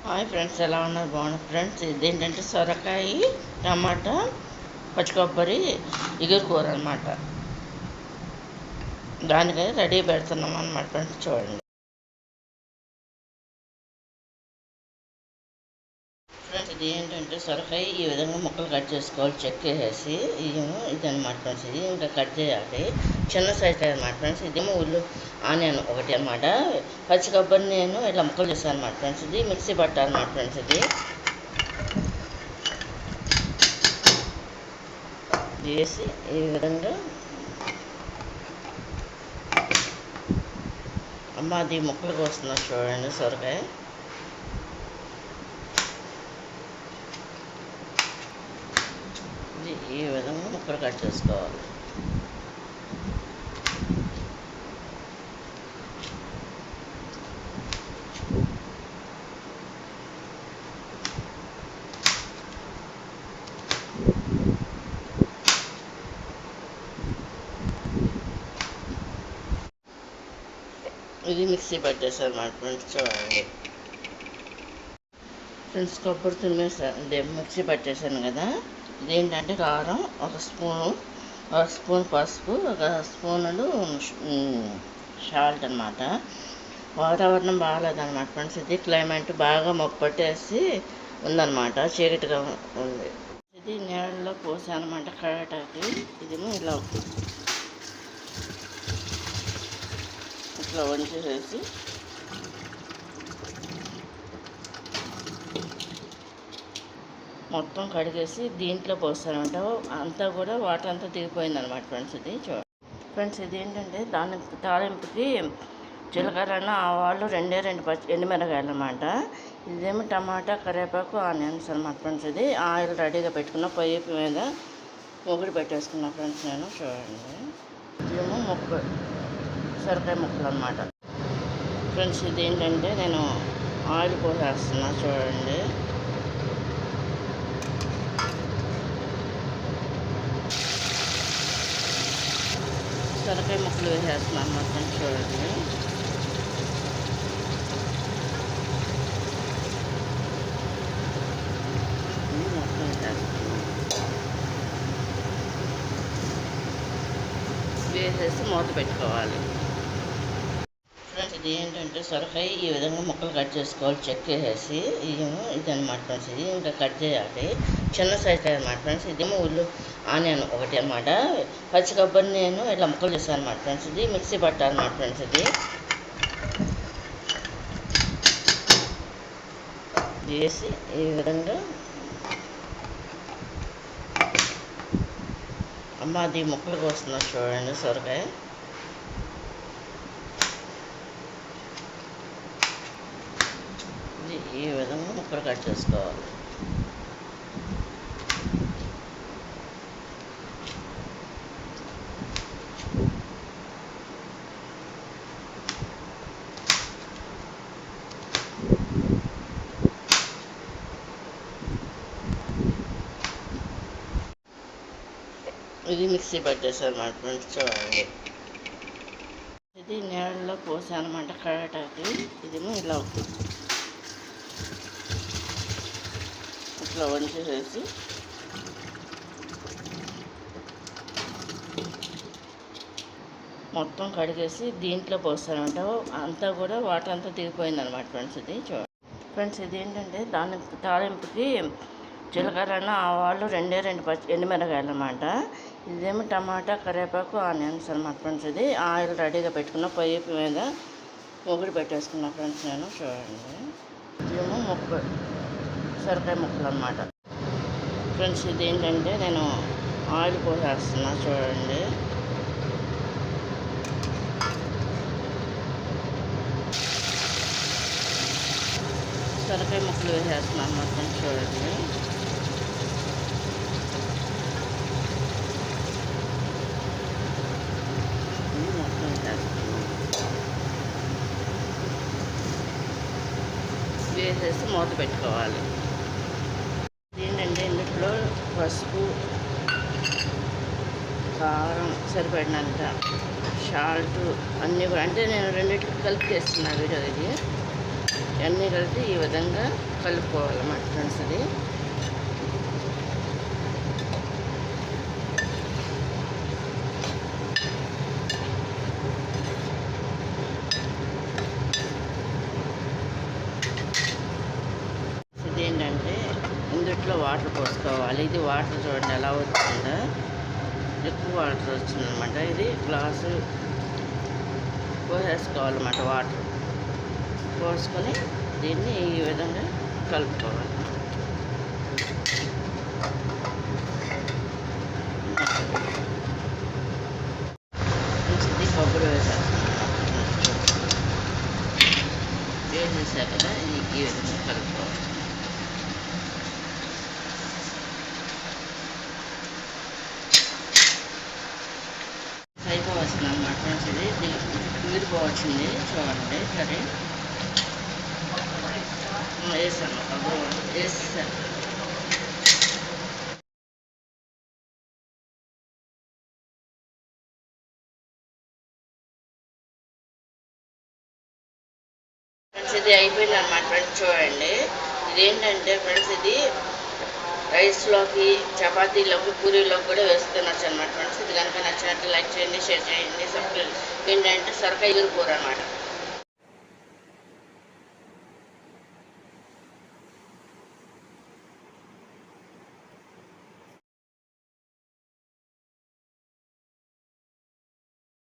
Hi friends, ఎలా ఉన్నారు? బాగున్నారు ఫ్రెండ్స్. ఇదేంటంటే సొరకాయ, టమాటా, పచ్చి కొబ్బరి ఇగురు కూర అనమాట. దానికై రెడీ పెడుతున్నాం అనమాట ఫ్రెండ్స్. చూడండి ఫ్రెండ్స్, ఇది ఏంటంటే సొరకాయ ఈ విధంగా ముక్కలు కట్ చేసుకోవాలి, చెక్ వేసేసి. ఇది అనమాట ఫ్రెండ్స్. ఇది ఇంకా కట్ చేయాలి, చిన్న సైజ్ అనమాట ఫ్రెండ్స్. ఇదేమో ఆనియన్ ఒకటి అనమాట. పచ్చి కొబ్బరి నేను ఇట్లా ముక్కలు చేస్తాను అనమాట ఫ్రెండ్స్. ఇది మిక్సీ పట్టాలన్నమాట ఫ్రెండ్స్. ఇది వేసి ఈ విధంగా అది ముక్కలు కోస్తున్నా చూడండి. సొరకాయ ఇది ఈ విధంగా ముక్కలు కట్ చేసుకోవాలి. ఇది మిక్సీ పట్టేసాను అన్నమాట ఫ్రెండ్స్. చూడండి ఫ్రెండ్స్, కొబ్బరి తురిమేసాను, మిక్సీ పట్టేసాను కదా. ఇదేంటంటే కారం ఒక స్పూన్ పసుపు, ఒక స్పూనులు సాల్ట్ అనమాట. వాతావరణం బాగాలేదన్నమాట ఫ్రెండ్స్. ఇది క్లైమేట్ బాగా మొప్పట్టేసి ఉందన్నమాట, చీకటిగా ఉంది. ఇది నీళ్ళలో పోసాను అనమాట కడటాకి. ఇదేమో ఇలా ఇట్లా వంచేసేసి మొత్తం కడిగేసి దీంట్లో పోస్తానంట. అంతా కూడా వాటర్ అంతా దిగిపోయింది అనమాట ఫ్రెండ్స్. ఇది చూడండి ఫ్రెండ్స్. ఇది ఏంటంటే తాలింపుకి జీలకర్ర, ఆవాలు, రెండు ఎండుమిరకాయలు అనమాట. ఇదేమో టమాటా, కరివేపాకు, ఆనియన్స్ అనమాట ఫ్రెండ్స్. ఇది ఆయిల్ రెడీగా పెట్టుకున్న పొయ్యి మీద మొగుడు పెట్టేసుకున్నా ఫ్రెండ్స్ నేను. చూడండి, ఇదేమో సొరకాయ ముక్కలు అనమాట ఫ్రెండ్స్. ఇది ఏంటంటే నేను ఆయిల్ పోసేస్తున్నా చూడండి. సొరకాయ ముక్కలు వేసేస్తున్నాను మొత్తం. చూడండి, మొత్తం వేసేసి మూత పెట్టుకోవాలి ఫ్రెండ్స్. ఇది ఏంటంటే సొరకాయ ఈ విధంగా ముక్కలు కట్ చేసుకోవాలి, చెక్ వేసేసి. ఇది అనమాట ఫ్రెండ్స్. ఇది ఇంకా కట్ చేయాలి, చిన్న సైజ్ అనమాట ఫ్రెండ్స్. ఇదేమో ఆనియన్ ఒకటి అనమాట. పచ్చి కొబ్బరి నేను ఇట్లా ముక్కలు చేస్తాను అనమాట ఫ్రెండ్స్. ఇది మిక్సీ పట్టాలన్నమాట ఫ్రెండ్స్. ఇది వేసి ఈ విధంగా అది ముక్కలు కోస్తున్నా చూడండి. సొరకాయ ఇది ఈ విధంగా ముక్కలు కట్ చేసుకోవాలి. ఇది మిక్సీ పట్టేసాను అన్నమాట ఫ్రెండ్స్. చూడండి, ఇది నీళ్ళలో పోసాను అనమాట కడటాకి. ఇదేమో ఇలా ఇట్లా వంచేసేసి మొత్తం కడిగేసి దీంట్లో పోస్తానంట. అంతా కూడా వాటర్ అంతా దిగిపోయింది అనమాట ఫ్రెండ్స్. ఇది చూడండి ఫ్రెండ్స్. ఇది ఏంటంటే తాలింపుకి జీలకర్ర, ఆవాలు, రెండు ఎండుమిరకాయలు అనమాట. ఇదేమో టమాటా, కరివేపాకు, ఆనియన్స్ అనమాట ఫ్రెండ్స్. ఇది ఆయిల్ రెడీగా పెట్టుకున్న పొయ్యి మీద మొగుడు పెట్టేసుకున్నా ఫ్రెండ్స్ నేను. చూడండి, ఇదేమో సొరకాయ ముక్కలు అనమాట ఫ్రెండ్స్. ఇది ఏంటంటే నేను ఆయిల్ పోసేస్తున్నా చూడండి. సొరకాయ ముక్కలు వేసేస్తున్నాను మొత్తం. చూడండి, మొత్తం వేసేసి మూత పెట్టుకోవాలి. ఏంటంటే ఇందులో పసుపు, కారం సరిపడినంత, సాల్ట్ అన్నీ కూడా, అంటే నేను రెండింటికి కలిపి చేస్తున్నా వీడియో. ఇది అన్నీ కలిపి ఈ విధంగా కలుపుకోవాలన్నమాట ఫ్రెండ్స్. ఇది ఇదేంటంటే ఇందుట్లో వాటర్ పోసుకోవాలి. ఇది వాటర్ చూడండి ఎలా వచ్చిందో, ఎక్కువ వాటర్ వచ్చిందనమాట. ఇది గ్లాసు పోసేసుకోవాలన్నమాట. వాటర్ పోసుకొని దీన్ని ఈ విధంగా కలుపుకోవాలి. ఇది కొబ్బరి వేసేసాక కదా ఈ విధంగా కలుపుకోవాలి. అయిపోవచ్చింది అన్నమాట ఫ్రెండ్స్. ఇది తీరిపోవచ్చింది చూడండి. సరే వేసాను, వేసేసాను. ఫ్రెండ్స్ ఇది అయిపోయింది అన్నమాట ఫ్రెండ్స్. చూడండి ఇదేంటంటే ఫ్రెండ్స్, ఇది రైస్లోకి, చపాతీలోకి, పూరీలోకి కూడా వేసుకునొచ్చు అనమాట ఫ్రెండ్స్. ఇది కనుక నచ్చినట్టు లైక్ చేయండి, షేర్ చేయండి, సబ్స్క్రైబ్. ఏంటంటే సొరకాయ కూర అనమాట.